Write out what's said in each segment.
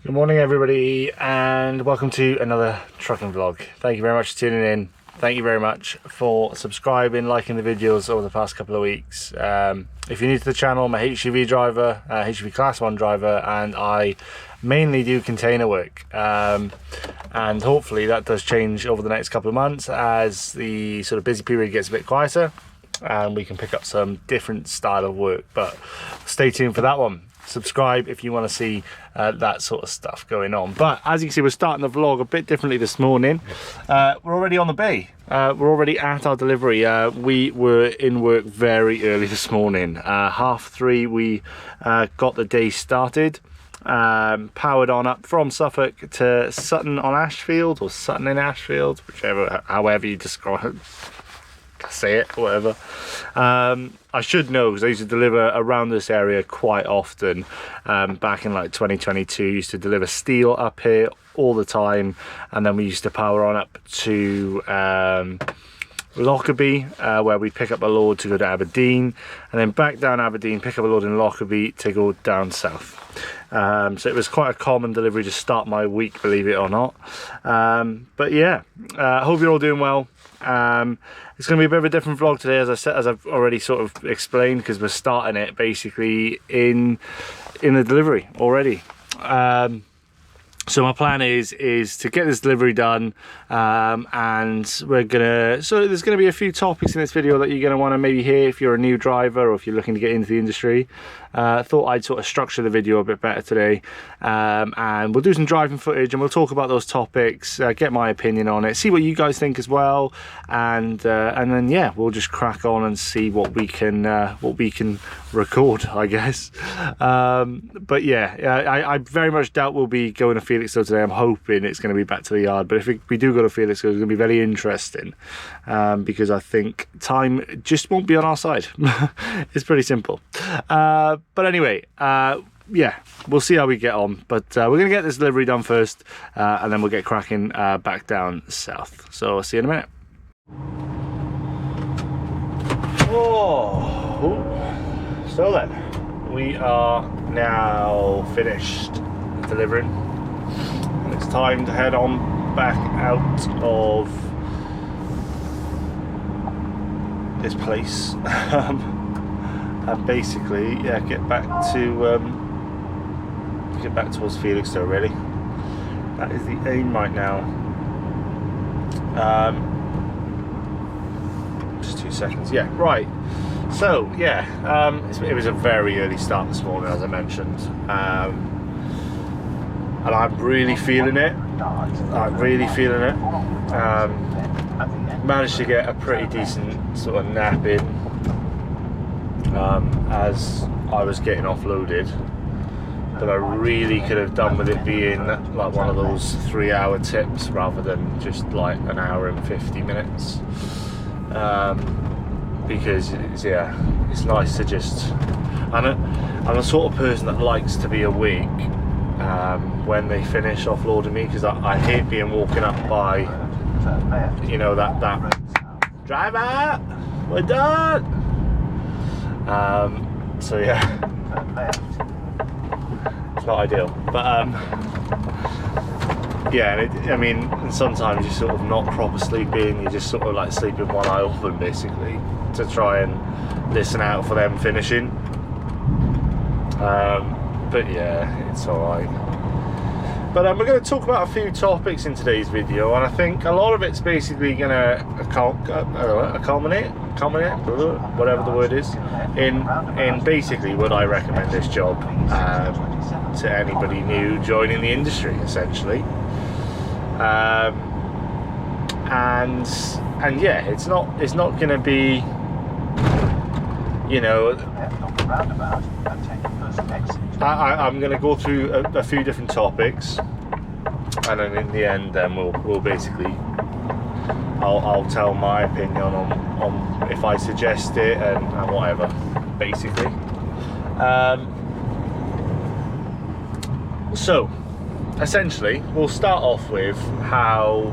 Good morning everybody and welcome to another trucking vlog. Thank you very much for tuning in. Thank you very much for subscribing, liking the videos over the past couple of weeks. If you're new to the channel, I'm a HGV driver, HGV class 1 driver, and I mainly do container work. And hopefully that does change over the next couple of months as the sort of busy period gets a bit quieter and we can pick up some different style of work, but stay tuned for that one. Subscribe if you want to see that sort of stuff going on. But as you can see, we're starting the vlog a bit differently this morning. We're already on the bay. We're already at our delivery. We were in work very early this morning. 3:30 we got the day started. Powered on up from Suffolk to Sutton on Ashfield, or Sutton in Ashfield, however you describe it. Say it, whatever. I should know because I used to deliver around this area quite often. Back in like 2022, used to deliver steel up here all the time, and then we used to power on up to Lockerbie, where we pick up a load to go to Aberdeen, and then back down Aberdeen, pick up a load in Lockerbie to go down south. So it was quite a common delivery to start my week, believe it or not. But yeah, hope you're all doing well. It's going to be a bit of a different vlog today, as I've already sort of explained, because we're starting it basically in the delivery already. So my plan is to get this delivery done, and there's gonna be a few topics in this video that you're gonna want to maybe hear if you're a new driver or if you're looking to get into the industry. Thought I'd sort of structure the video a bit better today, and we'll do some driving footage and we'll talk about those topics, get my opinion on it, see what you guys think as well, and then yeah, we'll just crack on and see what we can record, I guess. But yeah, I very much doubt we'll be going to Felixstowe today. I'm hoping it's going to be back to the yard, but if we do go to Felixstowe, it's going to be very interesting, because I think time just won't be on our side. It's pretty simple. But anyway, yeah, we'll see how we get on, but we're going to get this delivery done first, and then we'll get cracking back down south. So I'll see you in a minute. So then, we are now finished delivering, and it's time to head on back out of this place. And basically, yeah, get back towards Felixstowe. Really, that is the aim right now. Just 2 seconds. Yeah, right. So yeah, it was a very early start this morning, as I mentioned, and I'm really feeling it. Managed to get a pretty decent sort of nap in. As I was getting offloaded, that I really could have done with it being like one of those 3-hour tips rather than just like an hour and 50 minutes, because it's nice to just, I'm the sort of person that likes to be awake when they finish offloading me, because I hate being woken up by, you know, that driver, we're done. So yeah, it's not ideal, but yeah, I mean, sometimes you're sort of not proper sleeping, you're just sort of like sleeping one eye open basically to try and listen out for them finishing. But yeah, it's alright. But we're going to talk about a few topics in today's video, and I think a lot of it's basically going to culminate, whatever the word is, in basically what I recommend this job to anybody new joining the industry, essentially. And yeah, it's not going to be, you know, I'm going to go through a few different topics, and then in the end, then we'll basically, I'll tell my opinion on if I suggest it and whatever, basically. So essentially, we'll start off with how,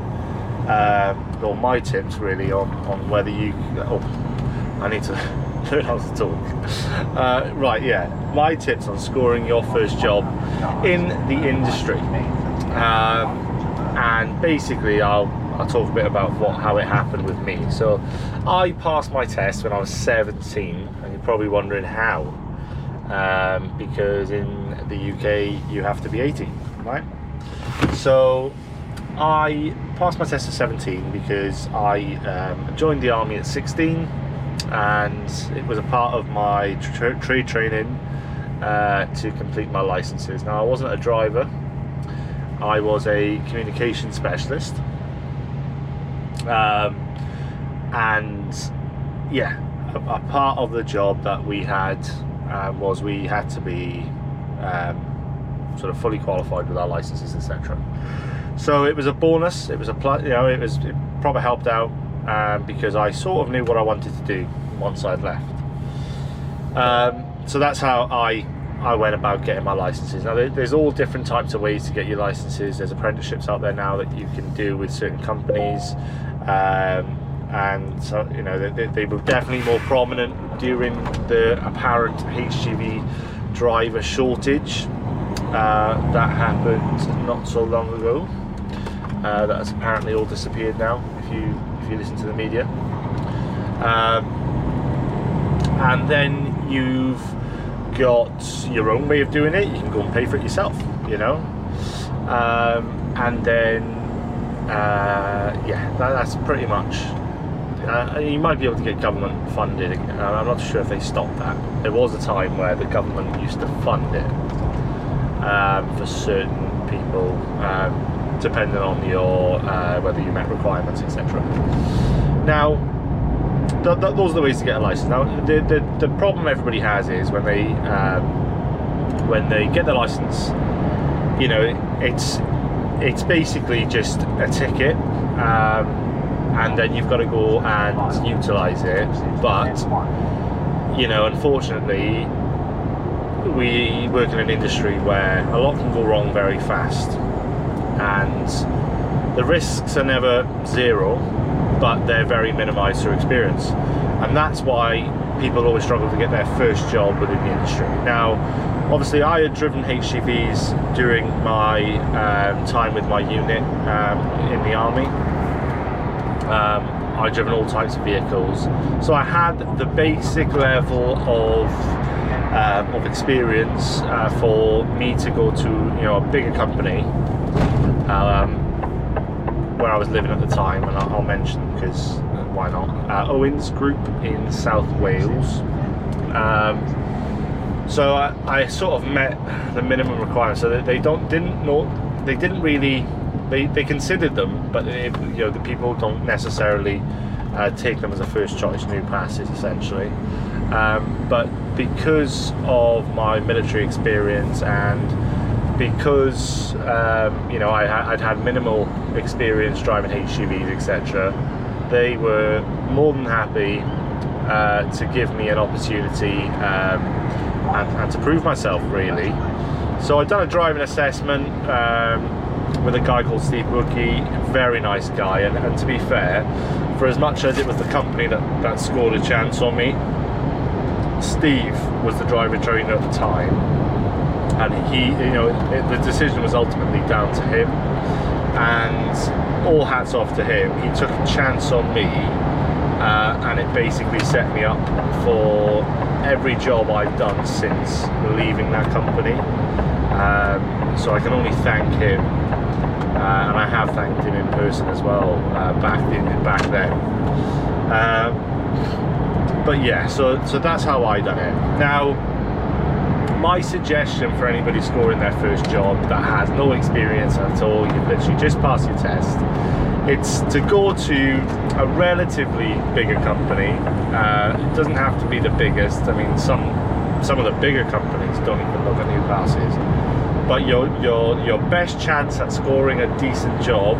or my tips really on whether you. Oh, I need to learn how to talk. Right, yeah, my tips on scoring your first job in the industry. And basically I'll talk a bit about how it happened with me. So I passed my test when I was 17, and you're probably wondering how. Because in the UK you have to be 18, right? So I passed my test at 17 because I joined the army at 16, and it was a part of my trade training to complete my licenses. Now, I wasn't a driver, I was a communication specialist, and yeah, a part of the job that we had was we had to be sort of fully qualified with our licenses, etc. So it was a bonus. It was it probably helped out because I sort of knew what I wanted to do once I'd left. So that's how I went about getting my licenses. Now there's all different types of ways to get your licenses. There's apprenticeships out there now that you can do with certain companies, and so they were definitely more prominent during the apparent HGV driver shortage that happened not so long ago. That has apparently all disappeared now, if you listen to the media. And then you've got your own way of doing it. You can go and pay for it yourself, and then yeah, that's pretty much. You might be able to get government funded. I'm not sure if they stopped that. There was a time where the government used to fund it for certain people, depending on your whether you met requirements, etc. Now, those are the ways to get a license. Now, the problem everybody has is when they get the license, it's basically just a ticket, and then you've got to go and utilise it. But unfortunately, we work in an industry where a lot can go wrong very fast, and the risks are never zero, but they're very minimised through experience, and that's why people always struggle to get their first job within the industry. Now, obviously, I had driven HGVs during my time with my unit in the army. I'd driven all types of vehicles, so I had the basic level of experience for me to go to a bigger company where I was living at the time, and I'll mention because why not? Owens Group in South Wales. So I sort of met the minimum requirements. So they didn't really. They considered them, but the people don't necessarily take them as a first choice, new passes essentially. But because of my military experience and because I'd had minimal experience driving HGVs, etc., they were more than happy to give me an opportunity and to prove myself, really. So I'd done a driving assessment with a guy called Steve Wookey, very nice guy, and to be fair, for as much as it was the company that scored a chance on me, Steve was the driver trainer at the time, and the decision was ultimately down to him, and all hats off to him. He took a chance on me, and it basically set me up for every job I've done since leaving that company. So I can only thank him, and I have thanked him in person as well back then. But yeah, so that's how I done it. Now, my suggestion for anybody scoring their first job that has no experience at all, you've literally just passed your test, it's to go to a relatively bigger company. It doesn't have to be the biggest. I mean, some of the bigger companies don't even look at new passes. But your best chance at scoring a decent job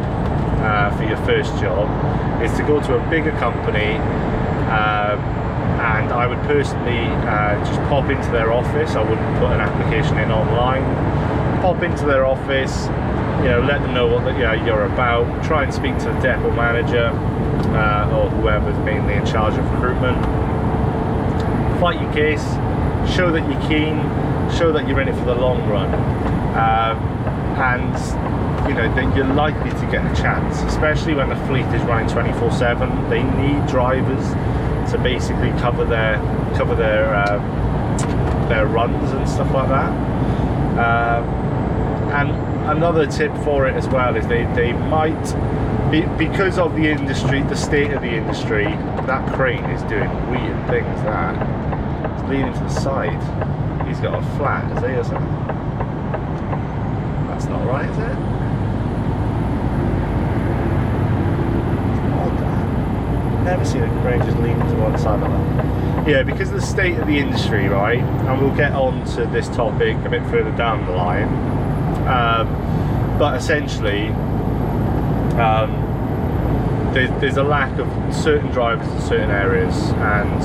for your first job is to go to a bigger company, and I would personally just pop into their office. I wouldn't put an application in online. Pop into their office, let them know what you're about. Try and speak to the depot manager or whoever's mainly in charge of recruitment. fight your case, show that you're keen, show that you're in it for the long run, and you know that you're likely to get a chance, especially when the fleet is running 24/7. They need drivers to basically cover their runs and stuff like that. And another tip for it as well is they might be, because of the industry, the state of the industry, that crane is doing weird things. That it's leaning to the side. He's got a flat, is he, or something? That's not right, is it? Never seen a crane just leaning to one side like that. Yeah, because of the state of the industry, right? And we'll get on to this topic a bit further down the line. But essentially, there's a lack of certain drivers in certain areas, and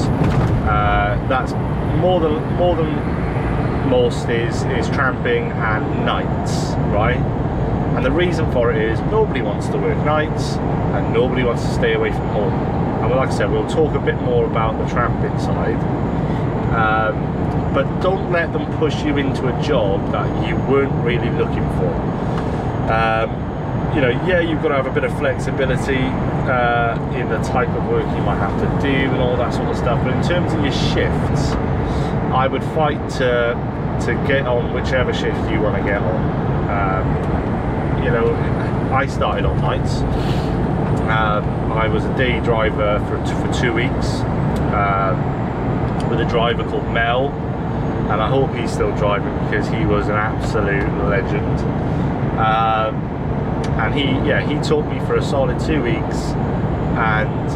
that's more than most is tramping and nights, right? And the reason for it is nobody wants to work nights and nobody wants to stay away from home. And like I said, we'll talk a bit more about the tramping side, but don't let them push you into a job that you weren't really looking for. You know, yeah, you've got to have a bit of flexibility in the type of work you might have to do and all that sort of stuff, but in terms of your shifts, I would fight to get on whichever shift you want to get on. You know, I started on nights. I was a day driver for 2 weeks with a driver called Mel, and I hope he's still driving because he was an absolute legend. And he taught me for a solid 2 weeks, and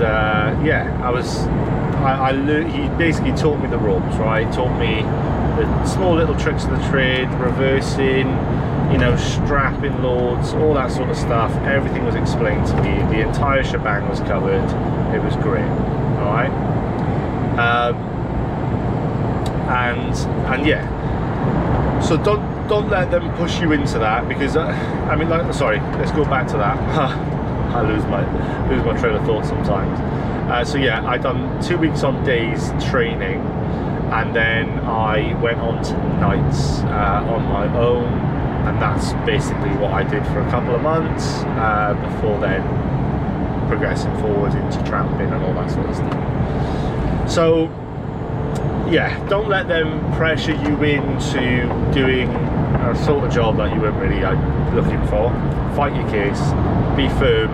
I learned. He basically taught me the ropes, right? Taught me the small little tricks of the trade, reversing, you know, strapping loads, all that sort of stuff. Everything was explained to me. The entire shebang was covered. It was great. All right. And yeah. So don't let them push you into that, because I mean, like, sorry, let's go back to that. I lose my train of thought sometimes. So yeah, I done 2 weeks on days training, and then I went on to nights on my own, and that's basically what I did for a couple of months before then progressing forward into tramping and all that sort of stuff. So yeah, don't let them pressure you into doing a sort of job that you weren't really looking for. Fight your case, be firm,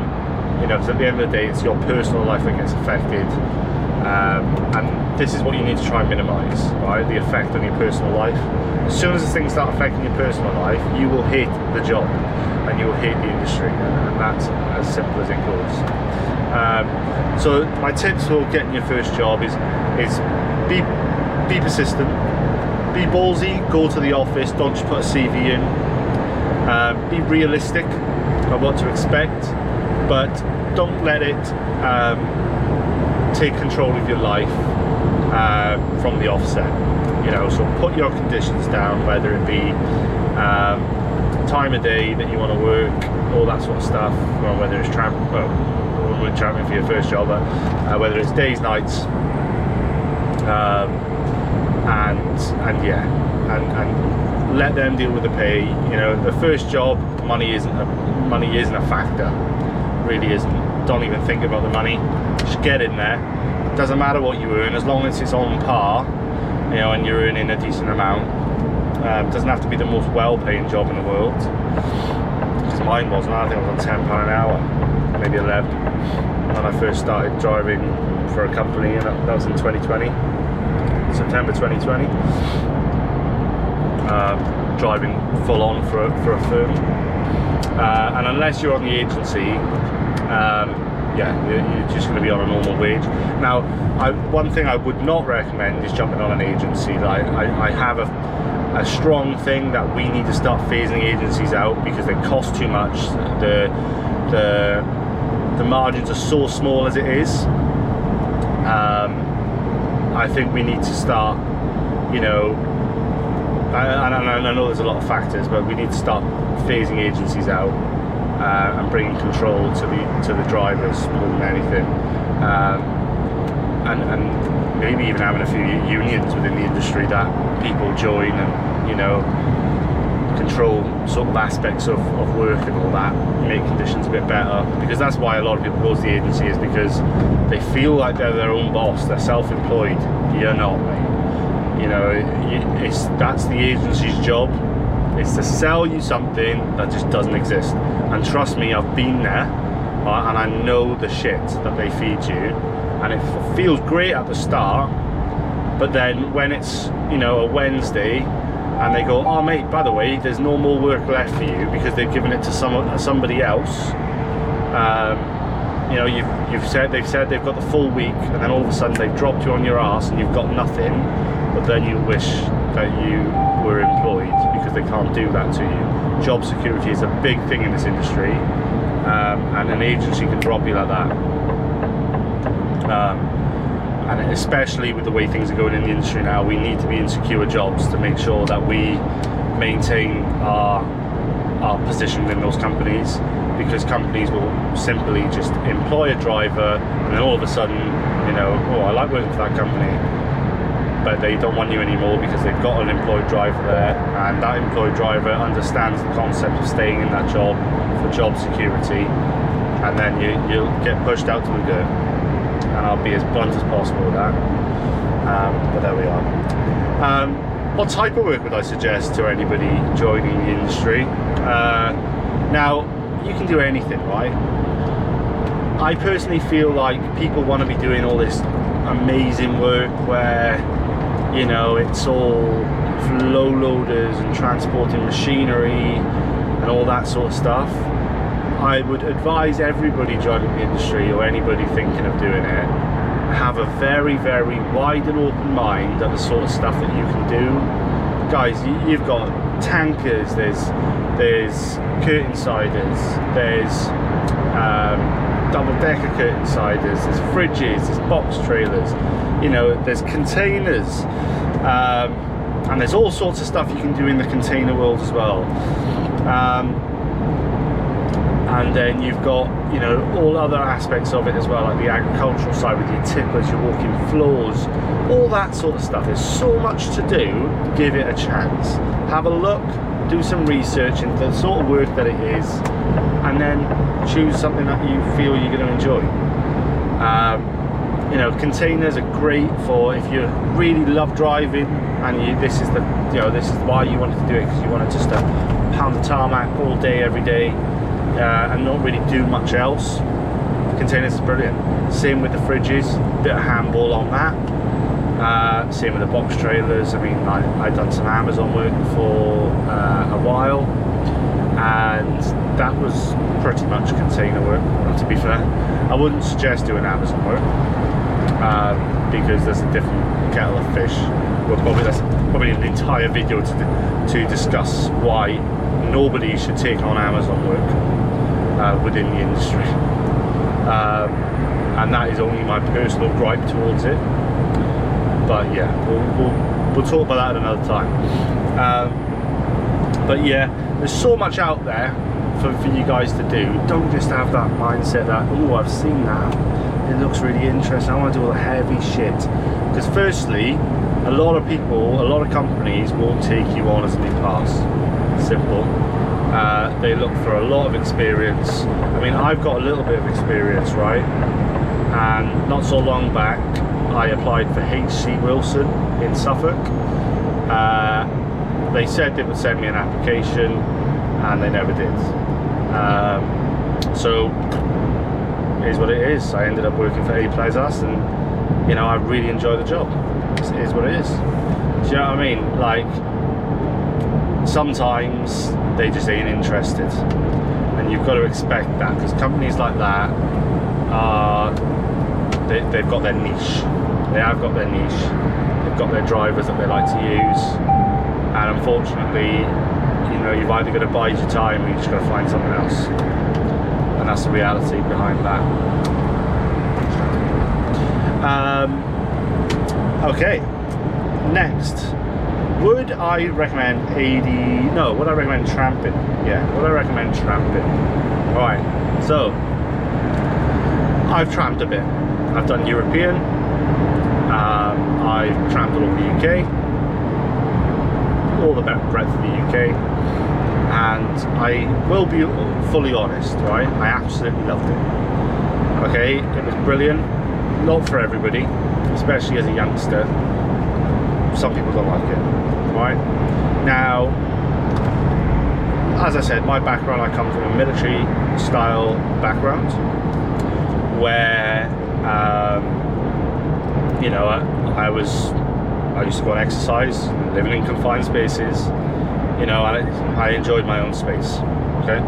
you know, because at the end of the day it's your personal life that gets affected, and this is what you need to try and minimise, right? The effect on your personal life. As soon as the things start affecting your personal life, you will hate the job and you will hate the industry, and that's as simple as it goes. So my tips for getting your first job is be persistent, be ballsy, go to the office, don't just put a CV in, be realistic of what to expect, but don't let it take control of your life from the offset. You know, so put your conditions down, whether it be time of day that you want to work, all that sort of stuff, or whether it's tramping for your first job, but whether it's days, nights, and let them deal with the pay. You know, the first job, money isn't a factor, really isn't. Don't even think about the money. Just get in there. Doesn't matter what you earn, as long as it's on par, you know, and you're earning a decent amount. Doesn't have to be the most well-paying job in the world, because mine wasn't. I think I was on £10 an hour, maybe 11, when I first started driving for a company, and that was in 2020, September 2020. Driving full on for a firm, and unless you're on the agency, you're just going to be on a normal wage. Now, one thing I would not recommend is jumping on an agency. I have a strong thing that we need to start phasing agencies out, because they cost too much. The margins are so small as it is. I think we need to start, you know, and I know there's a lot of factors, but we need to start phasing agencies out and bringing control to the drivers more than anything. and maybe even having a few unions within the industry that people join and, you know, control sort of aspects of work and all that, make conditions a bit better, because that's why a lot of people go to the agency, is because they feel like they're their own boss, they're self-employed. You're not, mate. You know, that's the agency's job. It's to sell you something that just doesn't exist. And trust me, I've been there, and I know the shit that they feed you, and it feels great at the start, but then when it's, you know, a Wednesday and they go, oh mate, by the way, there's no more work left for you because they've given it to somebody else. You know, they've said they've got the full week, and then all of a sudden they've dropped you on your ass and you've got nothing, but then you wish that you were employed, because they can't do that to you. Job security is a big thing in this industry, and an agency can drop you like that. And especially with the way things are going in the industry now, we need to be in secure jobs to make sure that we maintain our position within those companies, because companies will simply just employ a driver and then all of a sudden, you know, oh, I like working for that company, but they don't want you anymore because they've got an employed driver there, and that employed driver understands the concept of staying in that job for job security, and then you'll get pushed out to the dirt. And I'll be as blunt as possible with that, but there we are. What type of work would I suggest to anybody joining the industry? Now, you can do anything, right? I personally feel like people want to be doing all this amazing work where, you know, it's all low loaders and transporting machinery and all that sort of stuff. I would advise everybody joining the industry, or anybody thinking of doing it, have a very, very wide and open mind at the sort of stuff that you can do. Guys, you've got tankers, there's curtain siders, there's double-decker curtain siders, there's fridges, there's box trailers, you know, there's containers, and there's all sorts of stuff you can do in the container world as well. And then you've got, you know, all other aspects of it as well, like the agricultural side with your tippers, your walking floors, all that sort of stuff. There's so much to do. Give it a chance. Have a look, do some research into the sort of work that it is, and then choose something that you feel you're going to enjoy. You know, containers are great for if you really love driving, and this is why you wanted to do it, because you wanted just to pound the tarmac all day, every day. And not really do much else. Containers is brilliant. Same with the fridges, bit of handball on that. Same with the box trailers. I mean, I've done some Amazon work for a while, and that was pretty much container work, to be fair. I wouldn't suggest doing Amazon work, because there's a different kettle of fish. Well, that's probably an entire video to discuss why nobody should take on Amazon work within the industry, and that is only my personal gripe towards it. But yeah, we'll talk about that at another time. But yeah, there's so much out there for you guys to do. Don't just have that mindset that, oh, I've seen that, it looks really interesting, I want to do all the heavy shit. Because firstly, a lot of people, a lot of companies won't take you on as a new pass. Simple. They look for a lot of experience. I mean, I've got a little bit of experience, right? And not so long back, I applied for HC Wilson in Suffolk. They said they would send me an application, and they never did. So, it is what it is. I ended up working for A Plazas, and, you know, I really enjoy the job. It is what it is. Do you know what I mean? Like, sometimes they just ain't interested, and you've got to expect that, because companies like that they've got their niche. They have got their niche. They've got their drivers that they like to use, and unfortunately, you know, you've either got to bide your time or you just got to find something else, and that's the reality behind that. Okay, next. Would I recommend would I recommend tramping? Yeah, would I recommend tramping? Alright, so I've tramped a bit. I've done European, I've tramped all over the UK, all the breadth of the UK, and I will be fully honest, right? I absolutely loved it. Okay, it was brilliant. Not for everybody, especially as a youngster. Some people don't like it, right? Now, as I said, my background, I come from a military style background where you know, I used to go on exercise, living in confined spaces, you know, and I enjoyed my own space. Okay,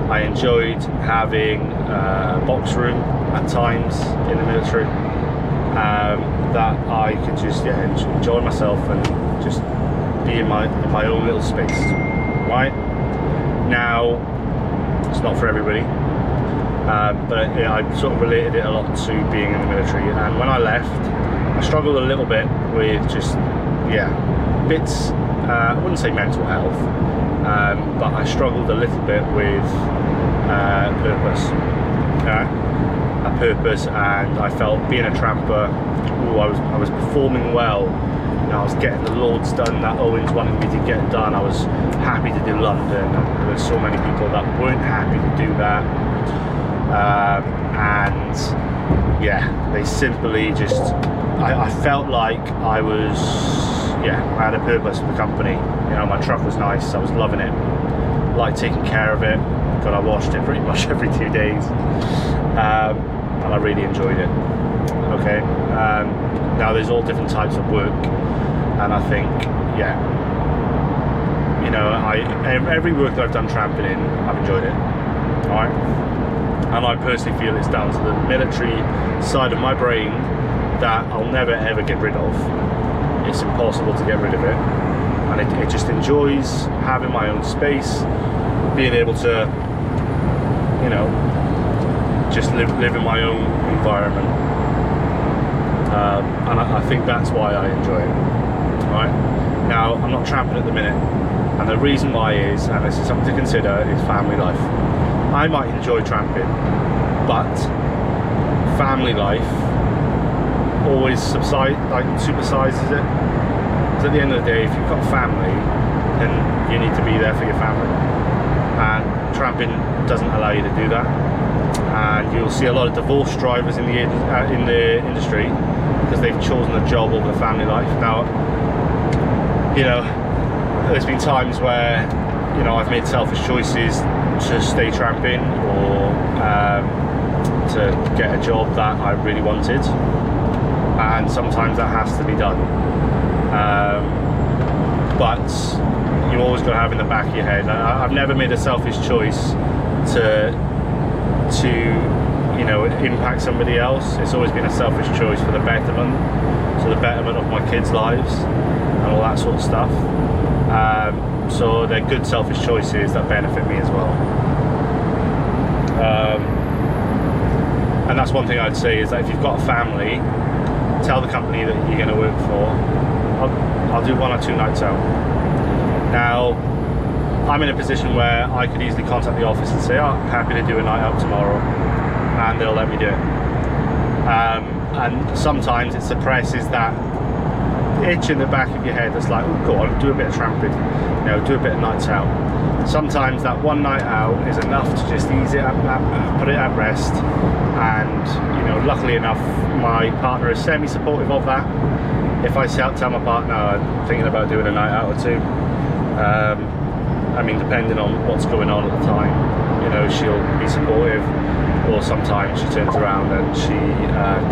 I enjoyed having a box room at times in the military, that I could just enjoy myself and just be in my own little space. Right now, it's not for everybody, but I sort of related it a lot to being in the military. And when I left, I struggled a little bit with just bits. I wouldn't say mental health, but I struggled a little bit with purpose. A purpose, and I felt being a tramper, I was performing well. You know, I was getting the loads done that Owens wanted me to get done. I was happy to do London, and there were so many people that weren't happy to do that. And yeah, they simply just, I felt like I had a purpose for the company. You know, my truck was nice, I was loving it, liked taking care of it. God, I washed it pretty much every 2 days, and I really enjoyed it. Okay, now there's all different types of work, and I think, you know, every work that I've done tramping in, I've enjoyed it. All right, and I personally feel it's down to the military side of my brain that I'll never ever get rid of. It's impossible to get rid of it, and it just enjoys having my own space, being able to, you know, just live in my own environment, and I think that's why I enjoy it. Right now, I'm not tramping at the minute, and the reason why is, and this is something to consider, is family life. I might enjoy tramping, but family life always supersizes it. Because at the end of the day, if you've got family, then you need to be there for your family, and tramping doesn't allow you to do that. And you'll see a lot of divorced drivers in the industry because they've chosen a job over the family life. Now, you know, there's been times where, you know, I've made selfish choices to stay tramping, or to get a job that I really wanted, and sometimes that has to be done. But you always got to have in the back of your head, I've never made a selfish choice to you know, impact somebody else. It's always been a selfish choice for the betterment, so the betterment of my kids' lives and all that sort of stuff. So they're good selfish choices that benefit me as well. And that's one thing I'd say, is that if you've got a family, tell the company that you're going to work for, I'll do 1 or 2 nights out. Now, I'm in a position where I could easily contact the office and say, oh, I'm happy to do a night out tomorrow, and they'll let me do it. And sometimes it suppresses that itch in the back of your head that's like, oh, go on, do a bit of tramping, you know, do a bit of nights out. Sometimes that one night out is enough to just ease it up, put it at rest. And, you know, luckily enough, my partner is semi-supportive of that. If I tell my partner I'm thinking about doing a night out or two, I mean, depending on what's going on at the time, you know, she'll be supportive, or sometimes she turns around and she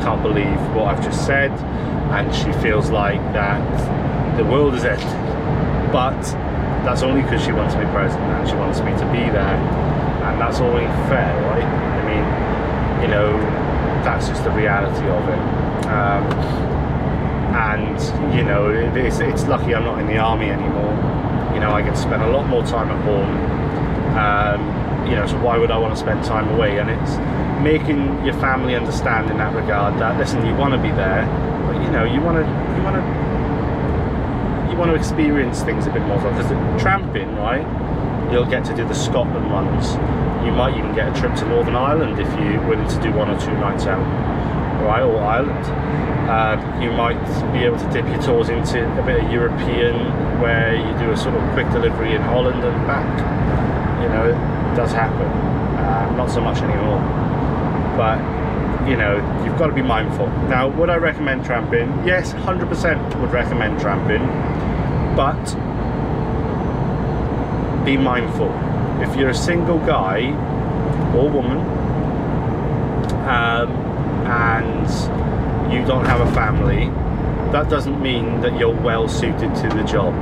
can't believe what I've just said, and she feels like that the world is ending. But that's only because she wants me present and she wants me to be there, and that's only fair, right? I mean, you know, that's just the reality of it. And you know, it's lucky I'm not in the army anymore. You know, I get to spend a lot more time at home. You know, so why would I want to spend time away? And it's making your family understand in that regard that, listen, you want to be there, but you know, you want to experience things a bit more. Because tramping, right, you'll get to do the Scotland runs. You might even get a trip to Northern Ireland if you're willing to do 1 or 2 nights out. right, or Ireland. You might be able to dip your toes into a bit of European, where you do a sort of quick delivery in Holland and back. You know, it does happen. Not so much anymore, but you know, you've got to be mindful. Now, would I recommend tramping? Yes, 100% would recommend tramping, but be mindful. If you're a single guy or woman and you don't have a family, that doesn't mean that you're well suited to the job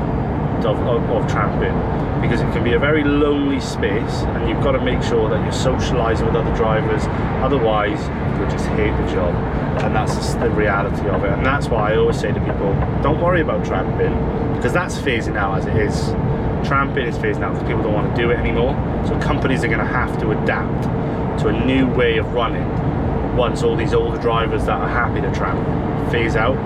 of tramping, because it can be a very lonely space, and you've got to make sure that you're socializing with other drivers, otherwise you'll just hate the job. And that's just the reality of it. And that's why I always say to people, don't worry about tramping, because that's phasing out as it is. Tramping is phasing out because people don't want to do it anymore, so companies are going to have to adapt to a new way of running once all these older drivers that are happy to tramp phase out,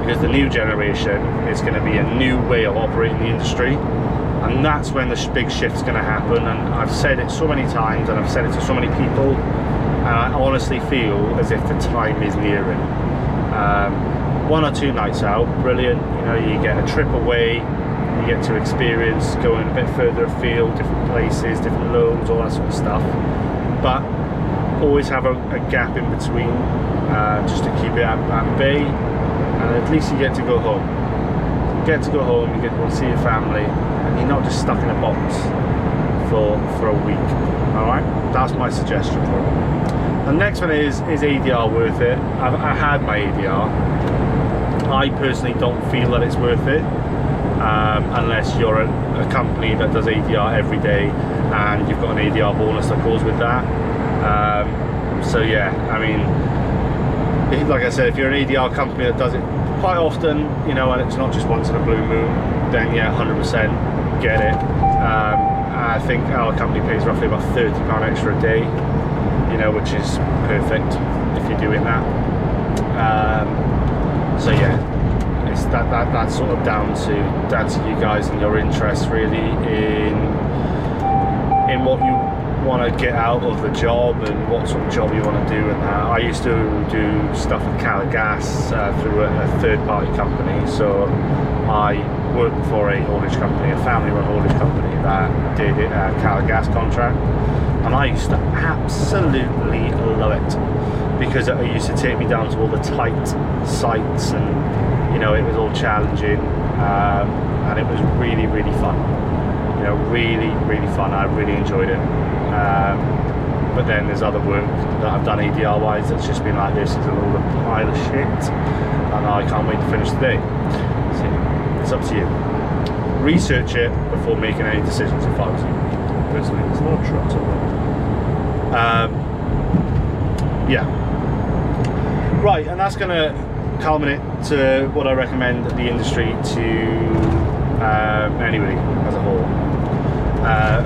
because the new generation is going to be a new way of operating the industry, and that's when the big shift's going to happen. And I've said it so many times, and I've said it to so many people, and I honestly feel as if the time is nearing. 1 or 2 nights out, brilliant, you know, you get a trip away, you get to experience going a bit further afield, different places, different loads, all that sort of stuff, but always have a gap in between, just to keep it at bay. And at least you get to go home. You get to go home, you get to go and see your family, and you're not just stuck in a box for a week. Alright? That's my suggestion for it. The next one is ADR worth it? I had my ADR. I personally don't feel that it's worth it, unless you're a company that does ADR every day and you've got an ADR bonus that goes with that. So yeah, I mean, like I said, if you're an ADR company that does it quite often, you know, and it's not just once in a blue moon, then yeah, 100% get it. I think our company pays roughly about £30 extra a day, you know, which is perfect if you're doing that. So yeah, it's that's sort of down to you guys and your interests really in what you want to get out of the job and what sort of job you want to do. And I used to do stuff with Gas through a third-party company, so I worked for a haulage company, a family-run haulage company that did a Gas contract, and I used to absolutely love it, because it used to take me down to all the tight sites, and you know, it was all challenging, and it was really, really fun. You know, really, really fun. I really enjoyed it. But then there's other work that I've done ADR wise that's just been like, this is a load of pile of shit, and I can't wait to finish the day. So it's up to you. Research it before making any decisions if I was you. Personally, there's no trucks on there. Yeah. Right, and that's going to culminate to what I recommend the industry to anybody as a whole.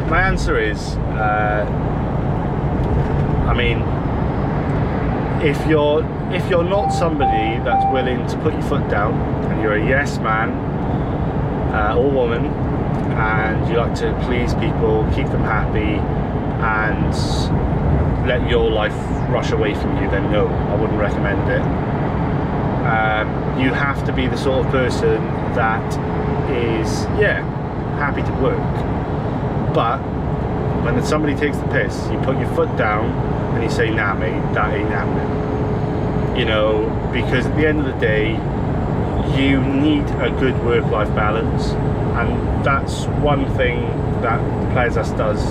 My answer is, I mean, if you're not somebody that's willing to put your foot down, and you're a yes man or woman, and you like to please people, keep them happy, and let your life rush away from you, then no, I wouldn't recommend it. You have to be the sort of person that is, yeah, happy to work, but when somebody takes the piss, you put your foot down and you say, nah mate, that ain't happening. You know, because at the end of the day, you need a good work-life balance, and that's one thing that Plaisas does,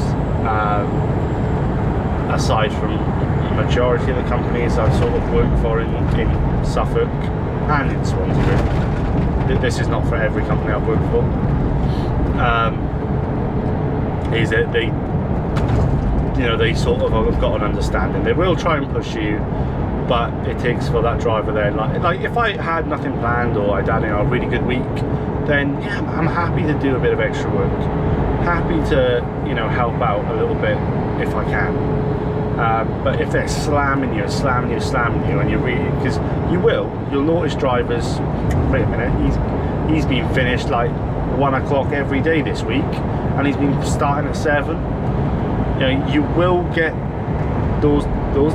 aside from the majority of the companies I've sort of worked for in Suffolk and in Swansea. This is not for every company I've worked for. Is that they, you know, they sort of have got an understanding. They will try and push you, but it takes for that driver then. Like if I had nothing planned, or I'd had, you know, a really good week, then yeah, I'm happy to do a bit of extra work. Happy to, you know, help out a little bit if I can. But if they're slamming you, and you're really, because you'll notice drivers, wait a minute, he's been finished like 1 o'clock every day this week, and he's been starting at 7. You know, you will get those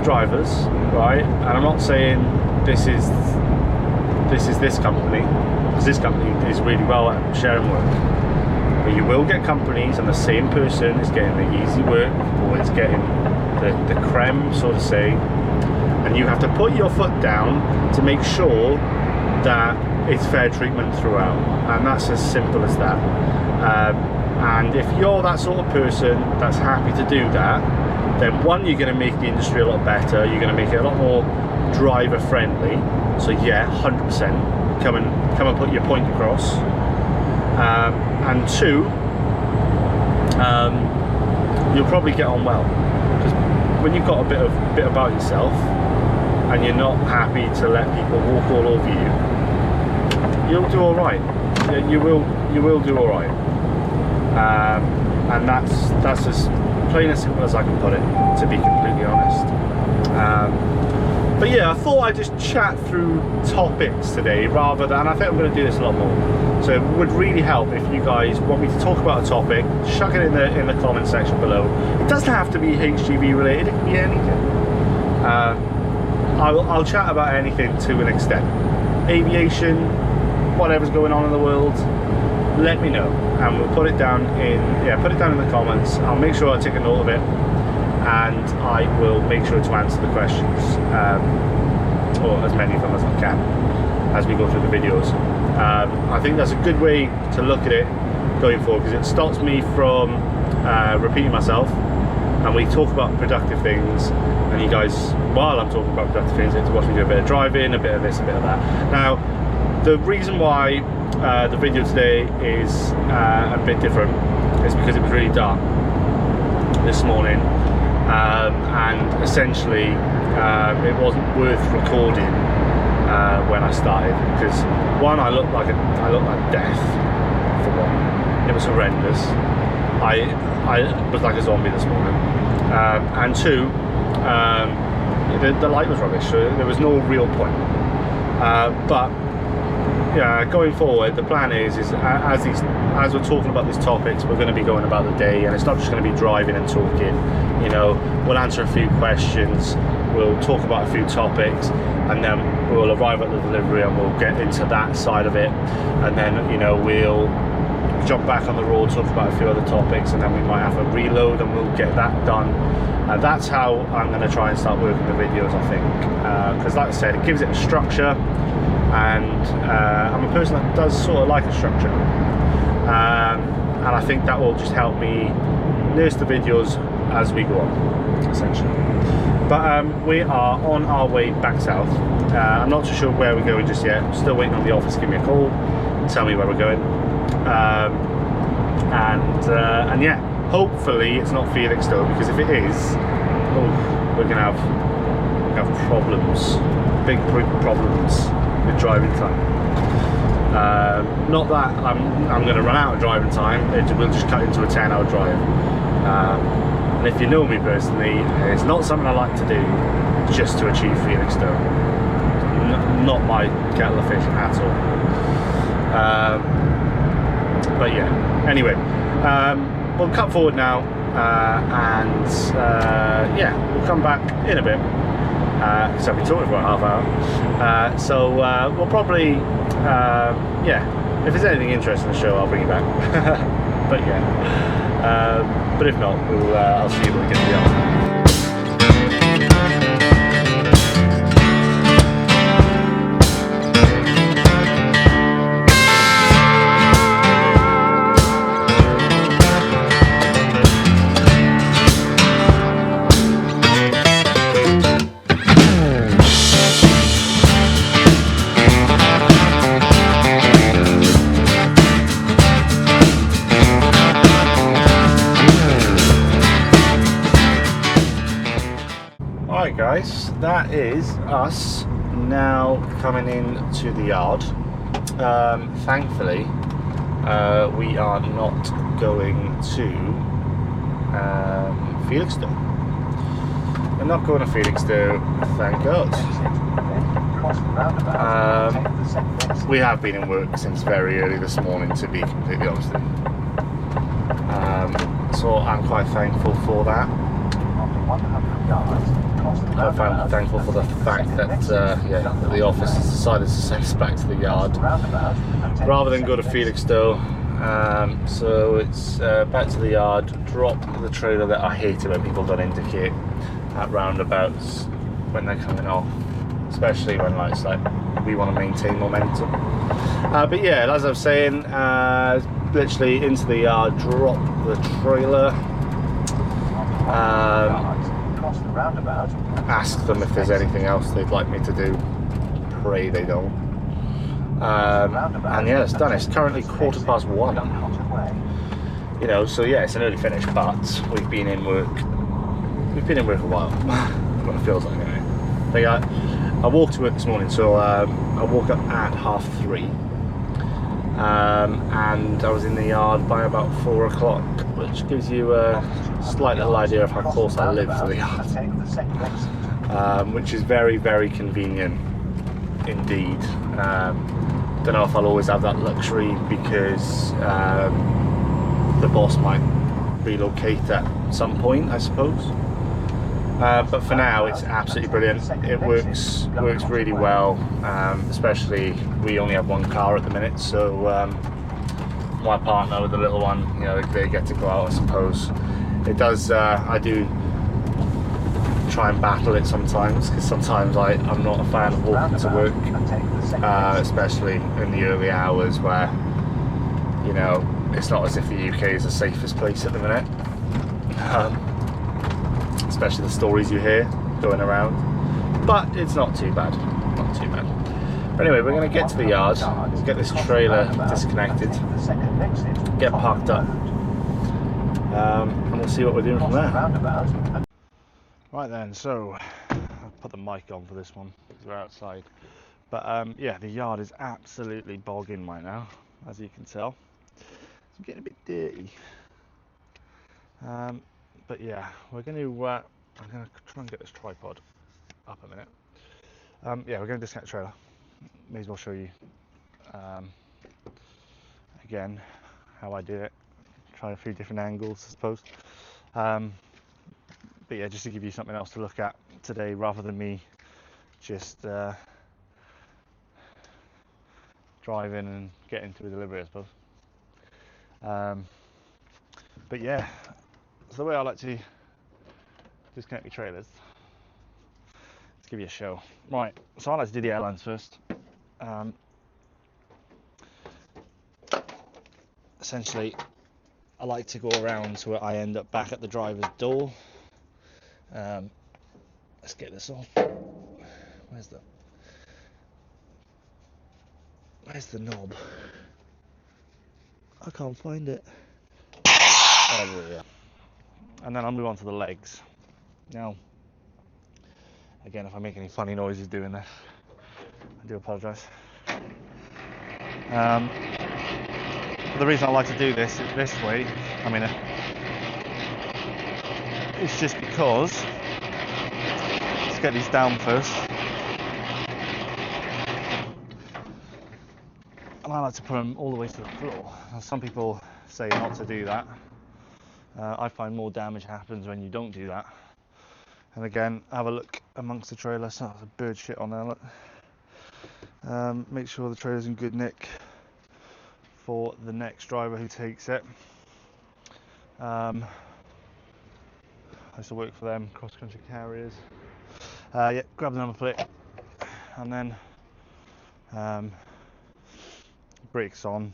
drivers, right? And I'm not saying this is this company, because this company is really well at sharing work. But you will get companies and the same person is getting the easy work, or it's getting the creme, so to say, and you have to put your foot down to make sure that it's fair treatment throughout, and that's as simple as that. And if you're that sort of person that's happy to do that, then one, you're going to make the industry a lot better, you're going to make it a lot more driver friendly. So yeah, 100% come and put your point across. And two, you'll probably get on well, because when you've got a bit about yourself and you're not happy to let people walk all over you, you'll do all right. You will do all right. And that's as plain and simple as I can put it, to be completely honest. But yeah, I thought I'd just chat through topics today rather than, and I think I'm going to do this a lot more. So it would really help if you guys want me to talk about a topic, chuck it in the comment section below. It doesn't have to be HGV related, it can be anything. I'll chat about anything to an extent. Aviation, whatever's going on in the world, let me know, and we'll put it down in the comments. I'll make sure I take a note of it, and I will make sure to answer the questions, or as many of them as I can, as we go through the videos. I think that's a good way to look at it going forward, because it stops me from repeating myself, and we talk about productive things, and you guys, while I'm talking about productive things, you have to watch me do a bit of driving, a bit of this, a bit of that. Now, the reason why the video today is a bit different is because it was really dark this morning, and essentially it wasn't worth recording when I started, because one, I looked like death, for one. It was horrendous. I was like a zombie this morning, and two, the light was rubbish, so there was no real point. But yeah, going forward, the plan is as we're talking about these topics, we're going to be going about the day, and it's not just going to be driving and talking. You know, we'll answer a few questions, we'll talk about a few topics, and then we'll arrive at the delivery and we'll get into that side of it, and then, you know, we'll jump back on the road, talk about a few other topics, and then we might have a reload and we'll get that done. And that's how I'm going to try and start working the videos, I think, because like I said, it gives it a structure. And I'm a person that does sort of like a structure, and I think that will just help me nurse the videos as we go on, essentially. But we are on our way back south. I'm not too sure where we're going just yet. I'm still waiting on the office to give me a call and tell me where we're going. And yeah, hopefully it's not Felixstowe, because if it is, we're going to have problems, big problems with driving time. Not that I'm going to run out of driving time, we'll just cut into a 10-hour drive. And if you know me personally, it's not something I like to do just to achieve Felixstowe. Not my kettle of fish at all. But yeah, anyway, we'll cut forward now, and yeah, we'll come back in a bit. So I've been talking for a half hour, so we'll probably, yeah, if there's anything interesting in the show, I'll bring you back. But yeah, but if not, I'll see you when we get to the office. Guys, that is us now coming in to the yard. Thankfully, we are not going to Felixstowe. We're not going to Felixstowe, thank God. We have been in work since very early this morning, to be completely honest with you. So I'm quite thankful for that. quite thankful for the fact that yeah, that the office has decided to send us back to the yard rather than go to Felixstowe. So it's back to the yard, drop the trailer that I hate it when people don't indicate at roundabouts when they're coming off, especially when like, it's like we want to maintain momentum. But yeah, as I was saying, literally into the yard, drop the trailer, ask them if there's anything else they'd like me to do, pray they don't. And yeah, it's done. It's currently 1:15, you know, so yeah, it's an early finish, but we've been in work a while. What it feels like anyway. Like I walked to work this morning, so I woke up at 3:30, and I was in the yard by about 4 o'clock, which gives you a slight little idea of how close I live to the yard, which is very, very convenient indeed. Don't know if I'll always have that luxury, because the boss might relocate at some point, I suppose. But for now, it's absolutely brilliant. It works really well. Especially, we only have one car at the minute, so my partner with the little one, you know, they get to go out, I suppose. It does. I do try and battle it sometimes, because sometimes I'm not a fan of walking to work, especially in the early hours where, you know, it's not as if the UK is the safest place at the minute. Especially the stories you hear going around, but it's not too bad, not too bad. But anyway, we're going to get to the yard, get this trailer disconnected, get parked up, and we'll see what we're doing from there. Right then, so I'll put the mic on for this one because we're outside, but yeah, the yard is absolutely bogging right now, as you can tell. It's getting a bit dirty. But yeah, we're going to, I'm going to try and get this tripod up a minute. Yeah, we're going to disconnect the trailer. May as well show you, again, how I do it. Try a few different angles, I suppose. But yeah, just to give you something else to look at today, rather than me just driving and getting to a delivery, I suppose. But yeah, so the way I like to disconnect your trailers, let's give you a show. Right, so I like to do the airlines first. Essentially, I like to go around so I end up back at the driver's door. Let's get this off. Where's the knob? I can't find it. Oh, there we go. And then I'll move on to the legs. Now, again, if I make any funny noises doing this, I do apologise. The reason I like to do this way, I mean, it's just because, let's get these down first. And I like to put them all the way to the floor. Now, some people say not to do that. I find more damage happens when you don't do that. And again, have a look amongst the trailer. So there's a bird shit on there, look. Make sure the trailer's in good nick for the next driver who takes it. I used to work for them, cross-country carriers. Yeah, grab the number plate and then brakes on.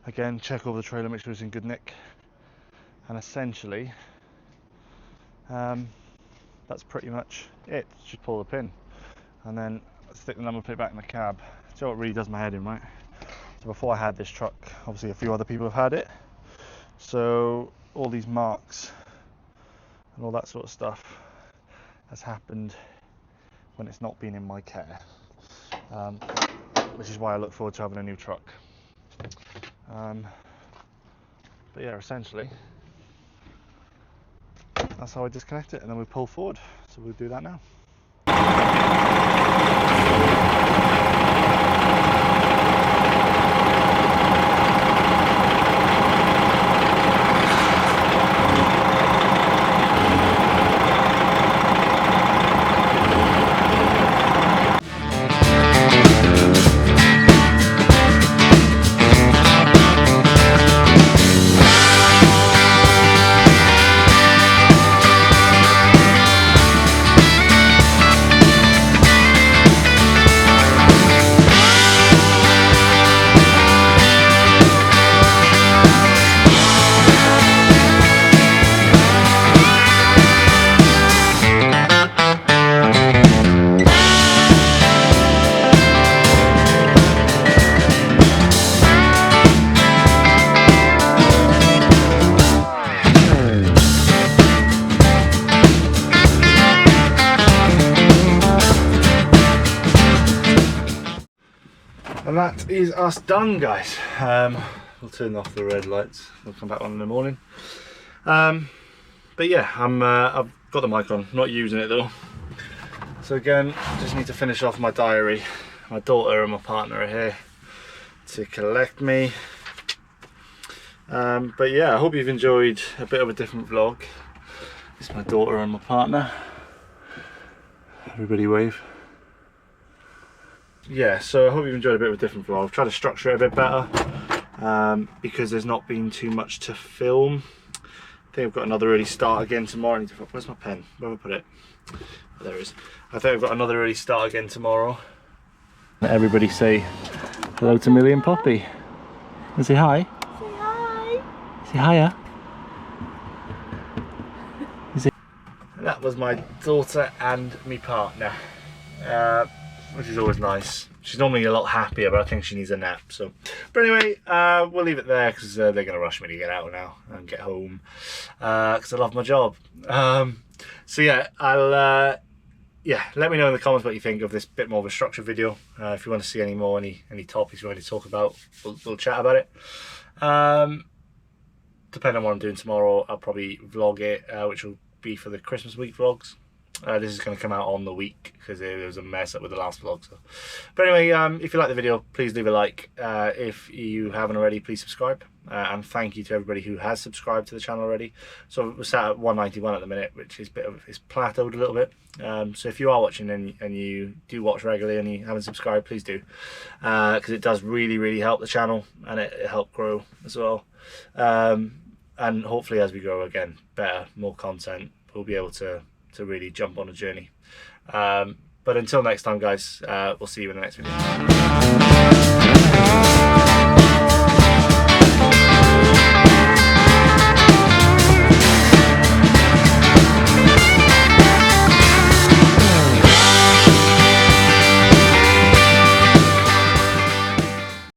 Again, check over the trailer, make sure it's in good nick. And essentially, that's pretty much it. Just pull the pin and then stick the number plate back in the cab. So it really does my head in, right? So before I had this truck, obviously a few other people have had it. So all these marks and all that sort of stuff has happened when it's not been in my care, which is why I look forward to having a new truck. But yeah, essentially, that's how I disconnect it, and then we pull forward. So we'll do that now. that is us done, guys. We'll turn off the red lights, we'll come back on in the morning. But yeah, I've got the mic on, not using it though. So again, just need to finish off my diary. My daughter and my partner are here to collect me. But yeah, I hope you've enjoyed a bit of a different vlog. It's my daughter and my partner. Everybody wave. Yeah, so I hope you've enjoyed a bit of a different vlog. I've tried to structure it a bit better because there's not been too much to film. I think I've got another early start again tomorrow. I need to, where's my pen? Where have I put it? Oh, there it is. I think I've got another early start again tomorrow. Everybody say hello to Millie and Poppy. And say hi. Say hi. Say hiya. And that was my daughter and me partner, which is always nice. She's normally a lot happier, but I think she needs a nap. So, but anyway, we'll leave it there because they're going to rush me to get out now and get home because I love my job. So yeah, I'll let me know in the comments what you think of this bit more of a structured video. If you want to see any more, any topics you want to talk about, we'll chat about it. Depending on what I'm doing tomorrow, I'll probably vlog it, which will be for the Christmas week vlogs. This is going to come out on the week because there was a mess up with the last vlog. So. But anyway, if you like the video, please leave a like. If you haven't already, please subscribe. And thank you to everybody who has subscribed to the channel already. So we're sat at 191 at the minute, which is it's plateaued a little bit. So if you are watching and you do watch regularly and you haven't subscribed, please do, because it does really help the channel and it helps grow as well. And hopefully, as we grow again, better, more content, we'll be able to really jump on a journey. But until next time, guys, we'll see you in the next video.